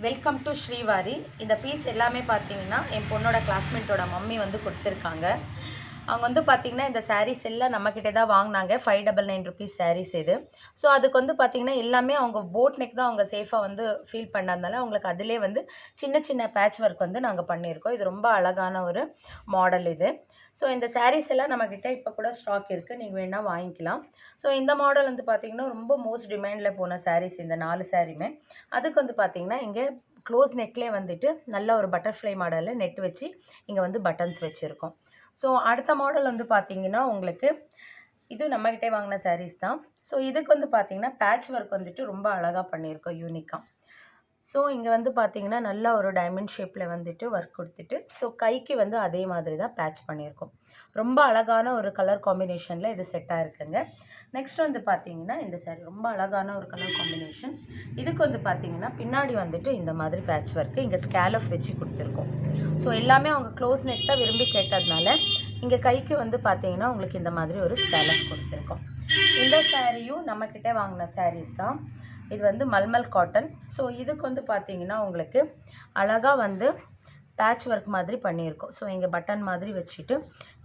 Welcome to Srivari. இந்த piece எல்லாமே பார்த்தீங்கன்னா என் பொண்ணோட கிளாஸ்மேட்டோட மம்மி வந்து கொடுத்துருக்காங்க. அவங்க வந்து பார்த்தீங்கன்னா இந்த சாரீஸ் எல்லாம் நம்மக்கிட்ட தான் வாங்கினாங்க. 599 ருபீஸ் சாரீஸ் இது. ஸோ அதுக்கு வந்து பார்த்தீங்கன்னா எல்லாமே அவங்க போட் நெக் தான் அவங்க சேஃபாக வந்து ஃபீல் பண்ணதுனால அவங்களுக்கு அதிலே வந்து சின்ன சின்ன பேட்ச் ஒர்க் வந்து நாங்கள் பண்ணியிருக்கோம். இது ரொம்ப அழகான ஒரு மாடல் இது. ஸோ இந்த சாரீஸ் எல்லாம் நம்மக்கிட்ட இப்போ கூட ஸ்டாக் இருக்குது, நீங்கள் வேணால் வாங்கிக்கலாம். ஸோ இந்த மாடல் வந்து பார்த்திங்கன்னா ரொம்ப மோஸ்ட் டிமாண்டில் போன சாரீஸ் இந்த 4 சாரியுமே. அதுக்கு வந்து பார்த்திங்கன்னா இங்கே க்ளோஸ் நெக்லேயே வந்துட்டு நல்ல ஒரு பட்டர்ஃப்ளை மாடலில் நெட் வச்சு இங்கே வந்து பட்டன்ஸ் வச்சுருக்கோம். ஸோ அடுத்த மாடல் வந்து பார்த்திங்கன்னா உங்களுக்கு இது நம்மக்கிட்டே வாங்கின சாரீஸ் தான். ஸோ இதுக்கு வந்து பார்த்திங்கன்னா பேட்ச் ஒர்க் வந்துட்டு ரொம்ப அழகாக பண்ணியிருக்கோம் யூனிக்காக. ஸோ இங்கே வந்து பார்த்திங்கன்னா நல்ல ஒரு டைமண்ட் ஷேப்பில் வந்துட்டு ஒர்க் கொடுத்துட்டு ஸோ கைக்கு வந்து அதே மாதிரி தான் பேட்ச் பண்ணியிருக்கோம். ரொம்ப அழகான ஒரு கலர் காம்பினேஷனில் இது செட்டாக இருக்குங்க. நெக்ஸ்ட் வந்து பார்த்திங்கன்னா இந்த சாரீ ரொம்ப அழகான ஒரு கலர் காம்பினேஷன். இதுக்கு வந்து பார்த்திங்கன்னா பின்னாடி வந்துட்டு இந்த மாதிரி பேட்ச் ஒர்க்கு இங்கே ஸ்கேலப் வச்சு கொடுத்துருக்கோம். ஸோ எல்லாமே அவங்க க்ளோஸ் நெக் தான் விரும்பி கேட்டதுனால இங்கே கைக்கு வந்து பார்த்திங்கன்னா உங்களுக்கு இந்த மாதிரி ஒரு ஸ்கேலப் கொடுத்துருக்கோம். இந்த சாரியும் நம்மக்கிட்ட வாங்கின சாரீஸ் தான். இது வந்து மல்மல் காட்டன். ஸோ இதுக்கு வந்து பார்த்திங்கன்னா உங்களுக்கு அழகாக வந்து பேட்ச் ஒர்க் மாதிரி பண்ணியிருக்கோம். ஸோ இங்கே பட்டன் மாதிரி வச்சுட்டு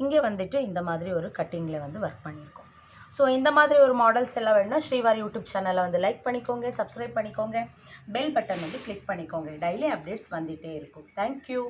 இங்கே வந்துட்டு இந்த மாதிரி ஒரு கட்டிங்கில் வந்து ஒர்க் பண்ணியிருக்கோம். ஸோ இந்த மாதிரி ஒரு மாடல்ஸ் எல்லாம் வேணும்னா ஸ்ரீவாரி யூடியூப் சேனலை வந்து லைக் பண்ணிக்கோங்க, சப்ஸ்கிரைப் பண்ணிக்கோங்க, பெல் பட்டன் வந்து கிளிக் பண்ணிக்கோங்க. டெய்லி அப்டேட்ஸ் வந்துகிட்டே இருக்கும். தேங்க்யூ.